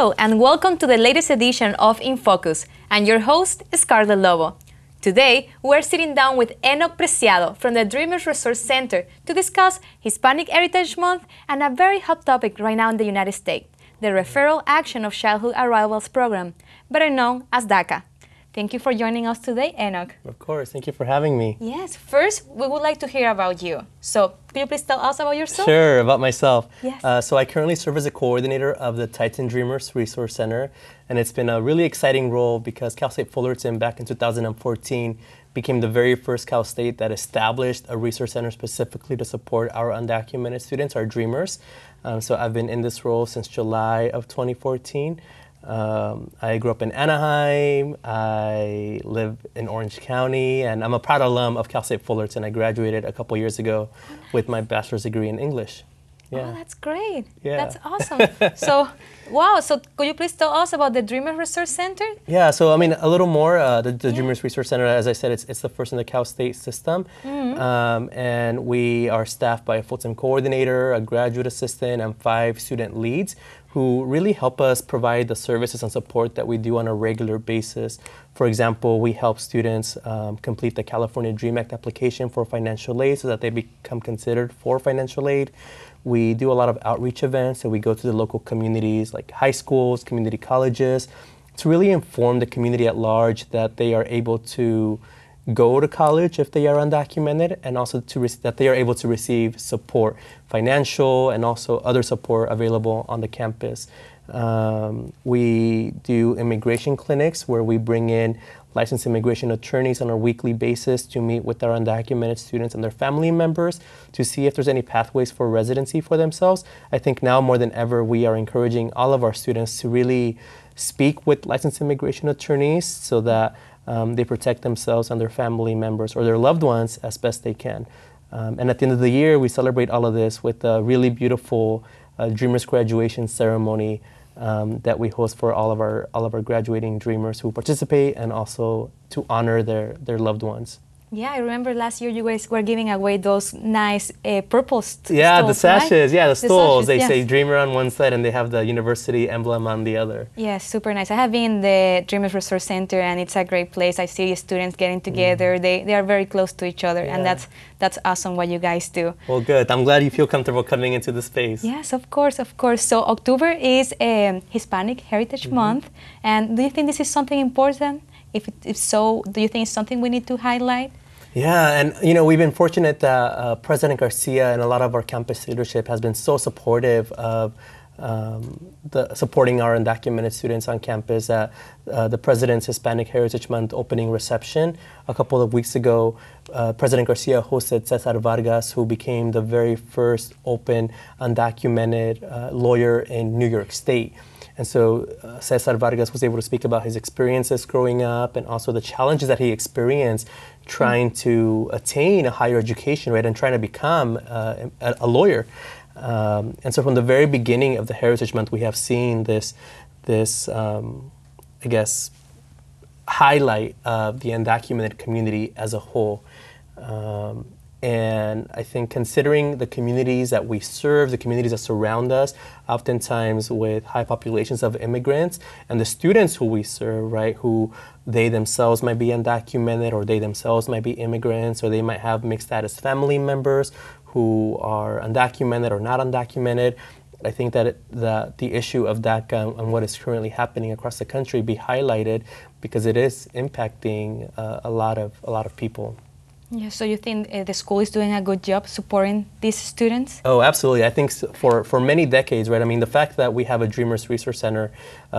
Hello and welcome to the latest edition of In Focus, and your host is Scarlett Lobo. Today, we're sitting down with Henoc Preciado from the Dreamers Resource Center to discuss Hispanic Heritage Month and a very hot topic right now in the United States, the Referral Action of Childhood Arrivals Program, better known as DACA. Thank you for joining us today, Henoc. Of course, thank you for having me. Yes, first, we would like to hear about you. So, could you please tell us about yourself? Sure, about myself. Yes. So I currently serve as a coordinator of the Titan Dreamers Resource Center, and it's been a really exciting role because Cal State Fullerton back in 2014 became the very first Cal State that established a resource center specifically to support our undocumented students, our dreamers. So I've been in this role since July of 2014. I grew up in Anaheim, I live in Orange County, and I'm a proud alum of Cal State Fullerton. I graduated a couple years ago with my bachelor's degree in English. Yeah. Oh, that's great. Yeah. That's awesome. So, wow, so could you please tell us about the Dreamers Resource Center? Yeah, so I mean, a little more. The Dreamers Resource Center, as I said, it's the first in the Cal State system. And we are staffed by a full-time coordinator, a graduate assistant, and 5 student leads who really help us provide the services and support that we do on a regular basis. For example, we help students complete the California DREAM Act application for financial aid so that they become considered for financial aid. We do a lot of outreach events, so we go to the local communities like high schools, community colleges, to really inform the community at large that they are able to go to college if they are undocumented, and also that they are able to receive support, financial and also other support available on the campus. We do immigration clinics where we bring in licensed immigration attorneys on a weekly basis to meet with our undocumented students and their family members to see if there's any pathways for residency for themselves. I think now more than ever we are encouraging all of our students to really speak with licensed immigration attorneys so that they protect themselves and their family members or their loved ones as best they can. And at the end of the year, we celebrate all of this with a really beautiful Dreamers graduation ceremony that we host for all of our graduating Dreamers who participate, and also to honor their loved ones. Yeah, I remember last year you guys were giving away those nice purple stools. Yeah, the sashes, right? Yeah, the stools. They yes. say Dreamer on one side and they have the university emblem on the other. Yes, super nice. I have been in the Dreamers Resource Center and it's a great place. I see students getting together. They are very close to each other, and that's awesome what you guys do. Well, good. I'm glad you feel comfortable coming into the space. Yes, of course, of course. So October is Hispanic Heritage Month, and do you think this is something important? If so, do you think it's something we need to highlight? Yeah, and you know, we've been fortunate that President Garcia and a lot of our campus leadership has been so supportive of supporting our undocumented students on campus. At the President's Hispanic Heritage Month opening reception a couple of weeks ago, President Garcia hosted Cesar Vargas, who became the very first open undocumented lawyer in New York State. And so Cesar Vargas was able to speak about his experiences growing up and also the challenges that he experienced trying to attain a higher education, right, and trying to become a lawyer. And so from the very beginning of the Heritage Month, we have seen this I guess, highlight of the undocumented community as a whole. And I think considering the communities that we serve, the communities that surround us, oftentimes with high populations of immigrants, and the students who we serve, right, who they themselves might be undocumented, or they themselves might be immigrants, or they might have mixed status family members who are undocumented or not undocumented. I think that the issue of DACA and what is currently happening across the country be highlighted because it is impacting a lot of people. Yeah, so you think the school is doing a good job supporting these students? Oh, absolutely. I think for many decades, right? I mean, the fact that we have a Dreamers Resource Center,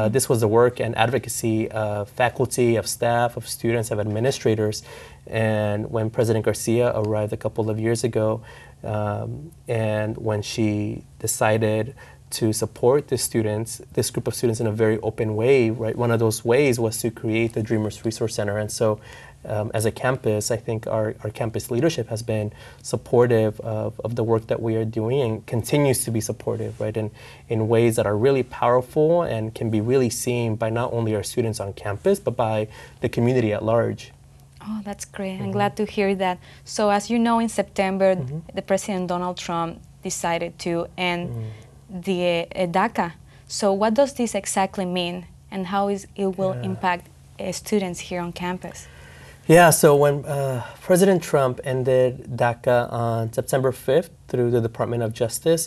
this was the work and advocacy of faculty, of staff, of students, of administrators. And when President Garcia arrived a couple of years ago, and when she decided to support this group of students in a very open way, right? One of those ways was to create the Dreamers Resource Center. And so as a campus, I think our campus leadership has been supportive of the work that we are doing and continues to be supportive, right, in ways that are really powerful and can be really seen by not only our students on campus, but by the community at large. Oh, that's great. I'm glad to hear that. So as you know, in September, the President Donald Trump decided to end the DACA. So what does this exactly mean, and how it will impact students here on campus? Yeah, so when President Trump ended DACA on September 5th through the Department of Justice,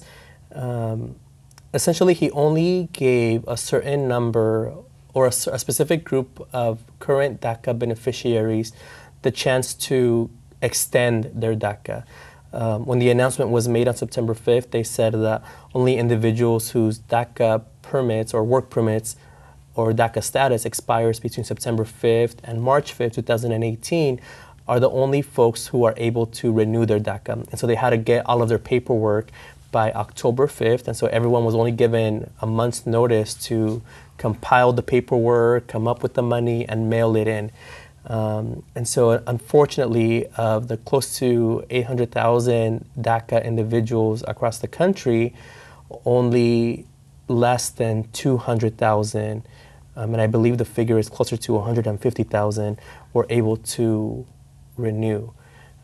essentially he only gave a certain number or a specific group of current DACA beneficiaries the chance to extend their DACA. When the announcement was made on September 5th, they said that only individuals whose DACA permits or work permits or DACA status expires between September 5th and March 5th, 2018 are the only folks who are able to renew their DACA. And so they had to get all of their paperwork by October 5th, and so everyone was only given a month's notice to compile the paperwork, come up with the money, and mail it in. And so unfortunately, of the close to 800,000 DACA individuals across the country, only less than 200,000, and I believe the figure is closer to 150,000, were able to renew.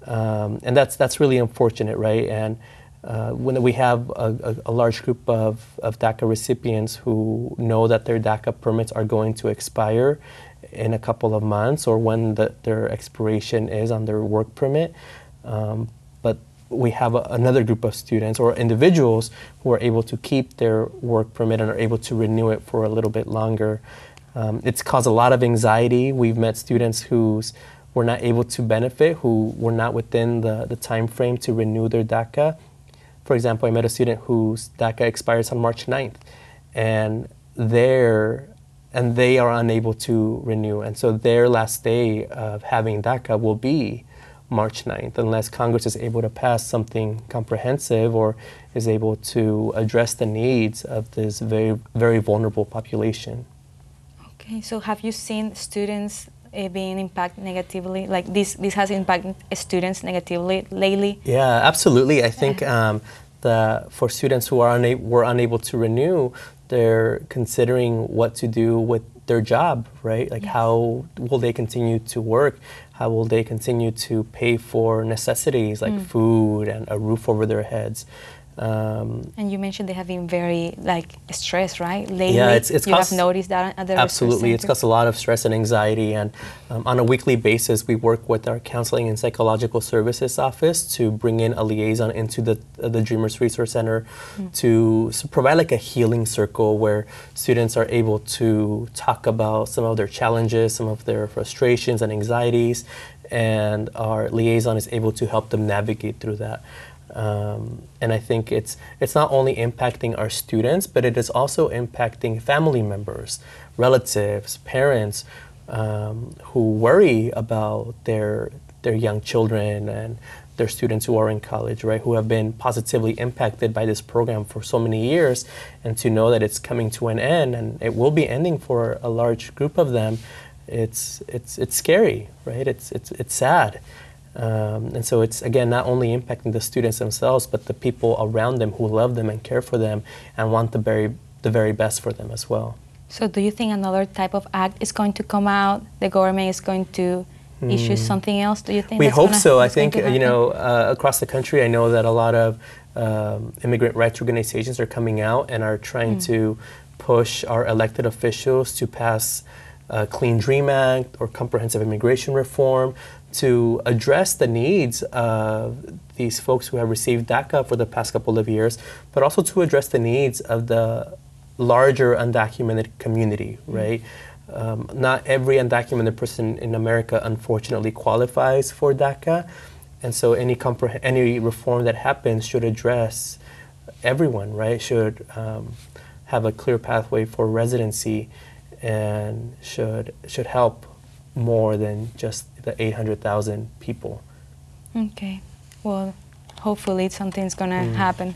And that's really unfortunate, right? And when we have a large group of DACA recipients who know that their DACA permits are going to expire in a couple of months or when their expiration is on their work permit, but we have another group of students or individuals who are able to keep their work permit and are able to renew it for a little bit longer. It's caused a lot of anxiety. We've met students who were not able to benefit, who were not within the time frame to renew their DACA. For example, I met a student whose DACA expires on March 9th, and they are unable to renew. And so their last day of having DACA will be March 9th, unless Congress is able to pass something comprehensive or is able to address the needs of this very, very vulnerable population. Okay, so have you seen students being impacted negatively? Like this has impacted students negatively lately? Yeah, absolutely. I think for students who were unable to renew, they're considering what to do with their job, right? Like how will they continue to work? How will they continue to pay for necessities like food and a roof over their heads? And you mentioned they have been very stressed, right? Lately, yeah, it's you have noticed that at the absolutely. It's caused a lot of stress and anxiety, and on a weekly basis, we work with our counseling and psychological services office to bring in a liaison into the Dreamers Resource Center to provide like a healing circle where students are able to talk about some of their challenges, some of their frustrations and anxieties, and our liaison is able to help them navigate through that. And I think it's not only impacting our students, but it is also impacting family members, relatives, parents who worry about their young children and their students who are in college, right, who have been positively impacted by this program for so many years, and to know that it's coming to an end and it will be ending for a large group of them, it's scary, right? It's sad. And so it's, again, not only impacting the students themselves, but the people around them who love them and care for them and want the very best for them as well. So do you think another type of act is going to come out? The government is going to issue something else? Do you think? We hope so. I think, across the country, I know that a lot of immigrant rights organizations are coming out and are trying to push our elected officials to pass a Clean Dream Act or comprehensive immigration reform to address the needs of these folks who have received DACA for the past couple of years, but also to address the needs of the larger undocumented community, right? Not every undocumented person in America, unfortunately, qualifies for DACA, and so any reform that happens should address everyone, right? Should have a clear pathway for residency and should help more than just the 800,000 people. Okay, well, hopefully something's gonna happen.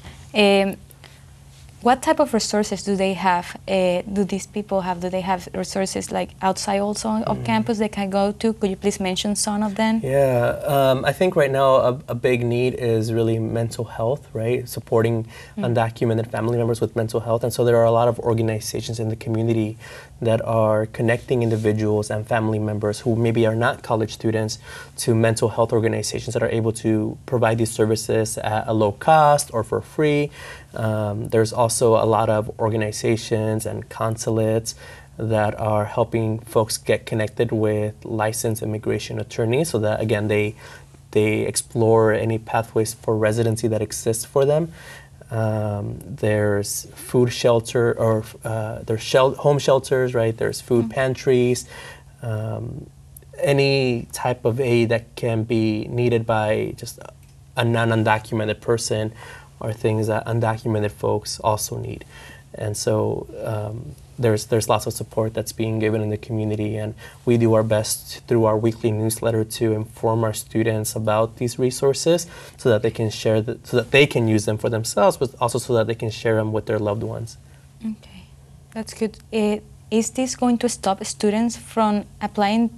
What type of resources do they have? Do these people have? Do they have resources like outside also of campus they can go to? Could you please mention some of them? Yeah, I think right now a big need is really mental health, right? Supporting undocumented family members with mental health. And so there are a lot of organizations in the community that are connecting individuals and family members who maybe are not college students to mental health organizations that are able to provide these services at a low cost or for free. There's also also a lot of organizations and consulates that are helping folks get connected with licensed immigration attorneys so that, again, they explore any pathways for residency that exists for them. There's food shelter, or there's home shelters, right? There's food pantries, any type of aid that can be needed by just a non-undocumented person are things that undocumented folks also need. And so there's lots of support that's being given in the community, and we do our best through our weekly newsletter to inform our students about these resources so that they can share so that they can use them for themselves, but also so that they can share them with their loved ones. Okay, that's good. Is this going to stop students from applying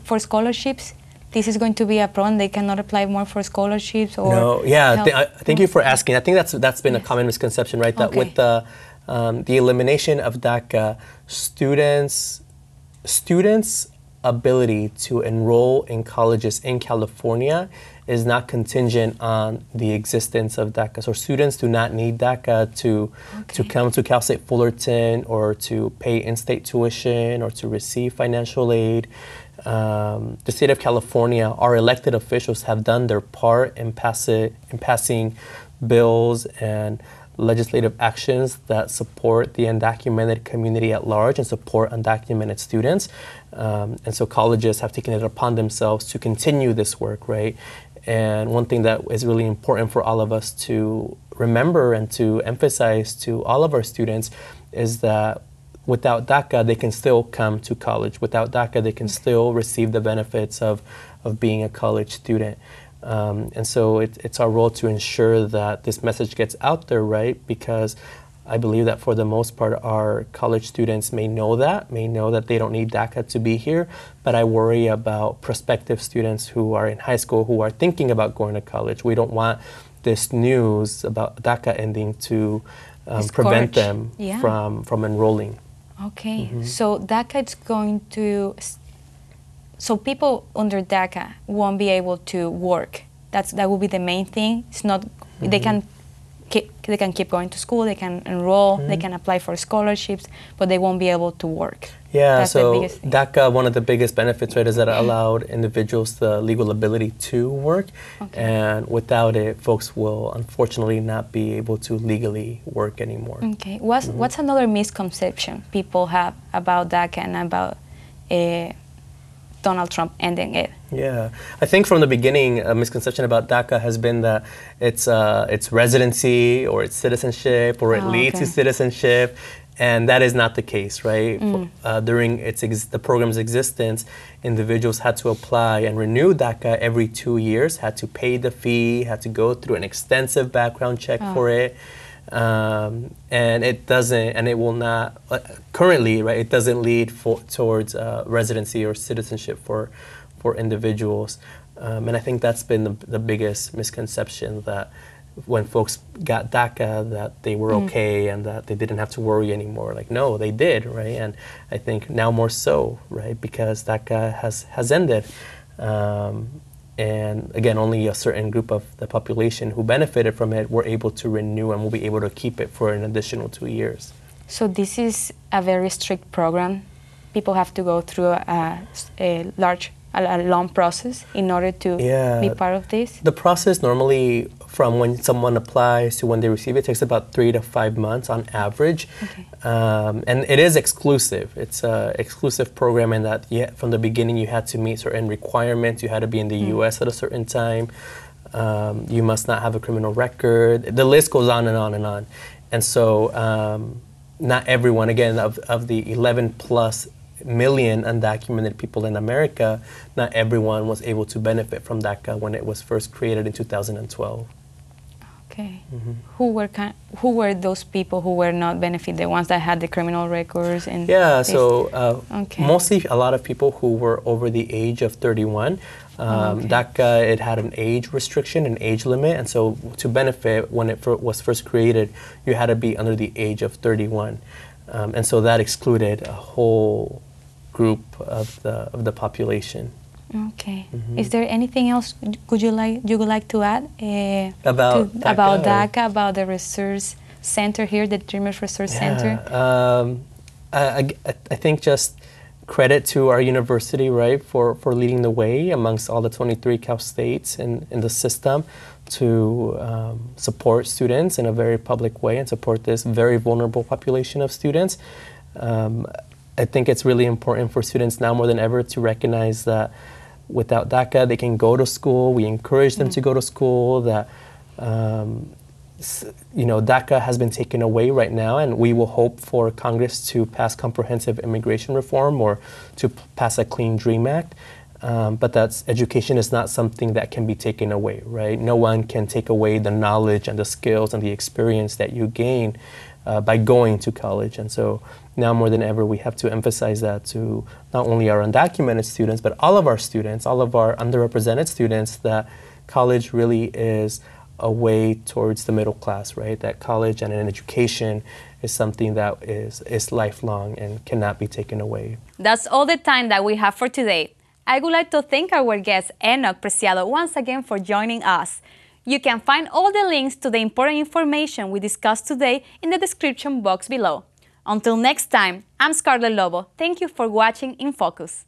for scholarships? This is going to be a problem. They cannot apply more for scholarships, or no? Yeah, thank you for asking. I think that's been a common misconception, right? That with the elimination of DACA, students' ability to enroll in colleges in California is not contingent on the existence of DACA. So students do not need DACA to come to Cal State Fullerton, or to pay in-state tuition, or to receive financial aid. The state of California, our elected officials have done their part in passing bills and legislative actions that support the undocumented community at large and support undocumented students. And so colleges have taken it upon themselves to continue this work, right? And one thing that is really important for all of us to remember and to emphasize to all of our students is that without DACA, they can still come to college. Without DACA, they can still receive the benefits of being a college student. And so it's our role to ensure that this message gets out there, right? Because I believe that for the most part, our college students may know that they don't need DACA to be here, but I worry about prospective students who are in high school who are thinking about going to college. We don't want this news about DACA ending to prevent them from enrolling. Okay, so DACA is going to... So people under DACA won't be able to work. That will be the main thing. It's not they can keep going to school, they can enroll, they can apply for scholarships, but they won't be able to work. Yeah, that's so the biggest thing. DACA, one of the biggest benefits, right, is that it allowed individuals the legal ability to work, and without it, folks will unfortunately not be able to legally work anymore. Okay, what's another misconception people have about DACA and about Donald Trump ending it? Yeah, I think from the beginning, a misconception about DACA has been that it's residency or it's citizenship or it leads to citizenship, and that is not the case, right? During the program's existence, individuals had to apply and renew DACA every 2 years, had to pay the fee, had to go through an extensive background check for it. And it doesn't, and it will not, currently, right, it doesn't lead towards residency or citizenship for individuals. And I think that's been the biggest misconception, that when folks got DACA, that they were okay and that they didn't have to worry anymore. Like, no, they did, right? And I think now more so, right, because DACA has ended. And again, only a certain group of the population who benefited from it were able to renew and will be able to keep it for an additional 2 years. So this is a very strict program. People have to go through a long process in order to be part of this? The process normally, from when someone applies to when they receive it, takes about 3 to 5 months on average. And it is exclusive. It's an exclusive program in that from the beginning you had to meet certain requirements. You had to be in the U.S. at a certain time. You must not have a criminal record. The list goes on and on and on. And so not everyone, again, of the 11 plus million undocumented people in America, not everyone was able to benefit from DACA when it was first created in 2012. Okay. Who were those people who were not benefited? The ones that had the criminal records? And mostly a lot of people who were over the age of 31. DACA, it had an age restriction, an age limit, and so to benefit when it was first created, you had to be under the age of 31. And so that excluded a whole group of the population. Okay. Is there anything else you would like to add about DACA, about the resource center here, the Dreamers Resource Center? I think just credit to our university, right, for leading the way amongst all the 23 Cal States in the system to support students in a very public way and support this very vulnerable population of students. I think it's really important for students now more than ever to recognize that without DACA, they can go to school. We encourage them to go to school, that DACA has been taken away right now, and we will hope for Congress to pass comprehensive immigration reform or to pass a Clean Dream Act. But education is not something that can be taken away, right? No one can take away the knowledge and the skills and the experience that you gain by going to college. And so now more than ever, we have to emphasize that to not only our undocumented students, but all of our students, all of our underrepresented students, that college really is a way towards the middle class, right? That college and an education is something that is lifelong and cannot be taken away. That's all the time that we have for today. I would like to thank our guest, Henoc Preciado, once again for joining us. You can find all the links to the important information we discussed today in the description box below. Until next time, I'm Scarlett Lobo. Thank you for watching In Focus.